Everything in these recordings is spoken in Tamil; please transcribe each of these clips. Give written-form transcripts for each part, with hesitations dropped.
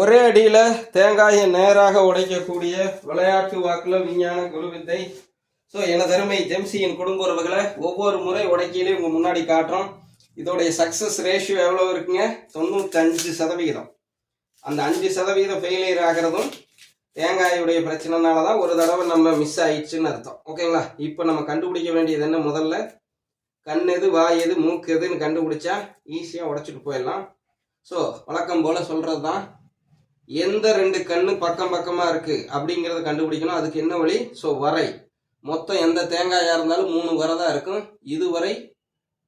ஒரே அடியில் தேங்காயை நேராக உடைக்கக்கூடிய விளையாட்டு வாக்கில் விஞ்ஞான குருவித்தை. ஸோ எனதருமை ஜெம்சியின் குடும்ப உறவுகளை ஒவ்வொரு முறை உடைக்கையிலையும் உங்கள் முன்னாடி காட்டுறோம். இதோடைய சக்ஸஸ் ரேஷியோ எவ்வளோ இருக்குங்க? 95%. அந்த 5% ஃபெயிலியர் ஆகிறதும் தேங்காயுடைய பிரச்சனைனால தான். ஒரு தடவை நம்ம மிஸ் ஆயிடுச்சுன்னு அர்த்தம். ஓகேங்களா? இப்போ நம்ம கண்டுபிடிக்க வேண்டியது என்ன? முதல்ல கண் எது, வாய் எது, மூக்கு எதுன்னு கண்டுபிடிச்சா ஈஸியாக உடைச்சிட்டு போயிடலாம். ஸோ வழக்கம் போல் சொல்கிறது தான், எந்த 2 கண்ணு பக்கம் பக்கமாக இருக்குது அப்படிங்கிறத கண்டுபிடிக்கணும். அதுக்கு என்ன வழி? ஸோ வரை மொத்தம் எந்த தேங்காயாக இருந்தாலும் 3 வரை தான் இருக்கும். இதுவரை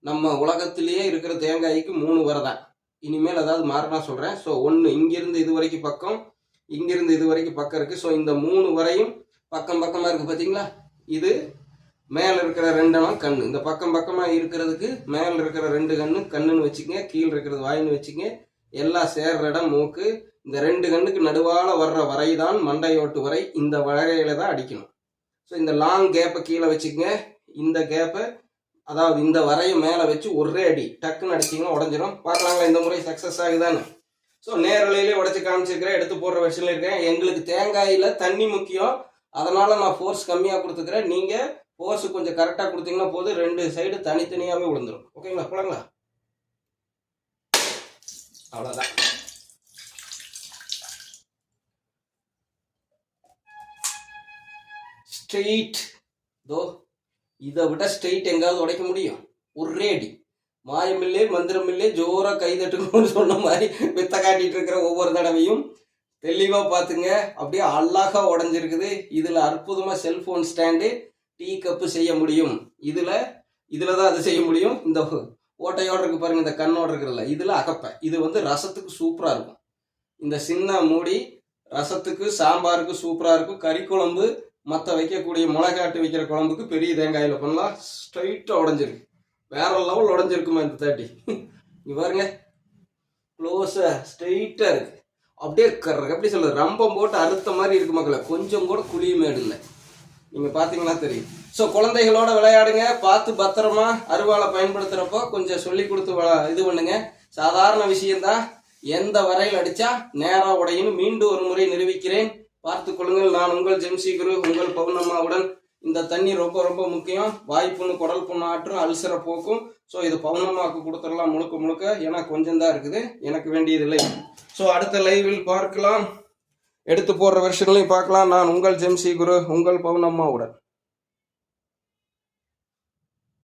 நம்ம உலகத்திலேயே இருக்கிற தேங்காய்க்கு 3 வரை தான். இனிமேல் அதாவது மாறினா சொல்கிறேன். ஸோ 1 இங்கிருந்து இது வரைக்கும் பக்கம், இங்கிருந்து இது வரைக்கும் பக்கம் இருக்குது. ஸோ இந்த 3 வரையும் பக்கம் பக்கமாக இருக்குது. பார்த்தீங்களா? இது மேலே இருக்கிற 2 கண். இந்த பக்கம் பக்கமாக இருக்கிறதுக்கு மேலே இருக்கிற 2 கண்ணுன்னு வச்சுக்கங்க. கீழே இருக்கிறது வாயின்னு வச்சுக்கங்க. எல்லாம் சேர்ற இடம் மூக்கு. இந்த 2 கண்ணுக்கு நடுவால வர்ற வரை தான் மண்டையோட்டு வரை. இந்த வரையில தான் அடிக்கணும். ஸோ இந்த லாங் கேப்பை கீழே வச்சுக்கங்க. இந்த கேப்பை அதாவது இந்த வரையை மேலே வச்சு ஒரே அடி டக்குன்னு அடிச்சிங்கன்னா உடஞ்சிரும். பார்க்கலாங்களா இந்த முறை சக்ஸஸ் ஆகுதான்னு? ஸோ நேரலையிலே உடச்சி காமிச்சிருக்கிறேன். எடுத்து போடுற விஷயம் இருக்கேன். எங்களுக்கு தேங்காயில் தண்ணி முக்கியம், அதனால் நான் ஃபோர்ஸ் கம்மியாக கொடுத்துக்கிறேன். நீங்கள் ஃபோர்ஸ் கொஞ்சம் கரெக்டாக கொடுத்தீங்கன்னா போதும். 2 சைடு தனித்தனியாகவே விழுந்துடும். ஓகேங்களா? போலாங்களா? அவ்வளோதான். ஸ்ட்ரெயிட். தோ இதை விட ஸ்ட்ரெயிட் எங்காவது உடைக்க முடியும்? ஒரே அடி. மாயமில்லே மந்திரமில்லே ஜோரா கைதட்டுன்னு சொன்ன மாதிரி வித்த காட்டிட்டு இருக்கிற ஒவ்வொரு தடவையும் தெளிவாக பார்த்துங்க. அப்படியே அழகா உடஞ்சிருக்குது. இதில் அற்புதமாக செல்ஃபோன் ஸ்டாண்டு, டீ கப்பு செய்ய முடியும். இதில் தான் அது செய்ய முடியும். இந்த ஓட்டையோடு இருக்கு பாருங்க, இந்த கண்ணோடு இருக்கிறதில்ல, இதில் அகப்பை. இது ரசத்துக்கு சூப்பராக இருக்கும். இந்த சின்ன மூடி ரசத்துக்கு சாம்பாருக்கு சூப்பராக இருக்கும். கறி குழம்பு மற்ற வைக்கக்கூடிய மிளகாட்டு வைக்கிற குழம்புக்கு பெரிய தேங்காயில் பண்ணலாம். ஸ்ட்ரைட்டாக உடஞ்சிருக்கு. வேற லெவல் உடஞ்சிருக்குமா இந்த 30. இங்கே பாருங்க, க்ளோஸாக ஸ்ட்ரைட்டாக இருக்கு. அப்படியே எப்படி சொல்றது, ரம்பம் போட்டு அறுத்த மாதிரி இருக்கு மக்களை. கொஞ்சம் கூட குழியுமேடு இல்லை. நீங்கள் பார்த்தீங்கன்னா தெரியும். ஸோ குழந்தைகளோட விளையாடுங்க. பார்த்து பத்திரமா அருவாளை பயன்படுத்துகிறப்போ கொஞ்சம் சொல்லி கொடுத்து இது பண்ணுங்க. சாதாரண விஷயம்தான். எந்த வரையில் அடித்தா நேராக உடையும் மீண்டும் ஒரு முறை நிரூபிக்கிறேன். பார்த்து கொள்ளுங்கள். நான் உங்கள் ஜெம்சி குரு, உங்கள் பவுனம்மாவுடன். இந்த தண்ணி ரொம்ப ரொம்ப முக்கியம். வாய்ப்புண்ணு, குடல் புண்ணு ஆற்றும், அல்சரை போக்கும். ஸோ இது பவுனம்மாவுக்கு கொடுத்துடலாம் முழுக்க. ஏன்னா கொஞ்சம் தான் இருக்குது, எனக்கு வேண்டியதில்லை. ஸோ அடுத்த லைவில் பார்க்கலாம். எடுத்து போடுற வருஷங்களையும் பார்க்கலாம். நான் உங்கள் ஜெம்சி குரு, உங்கள் பவுனம்மாவுடன்.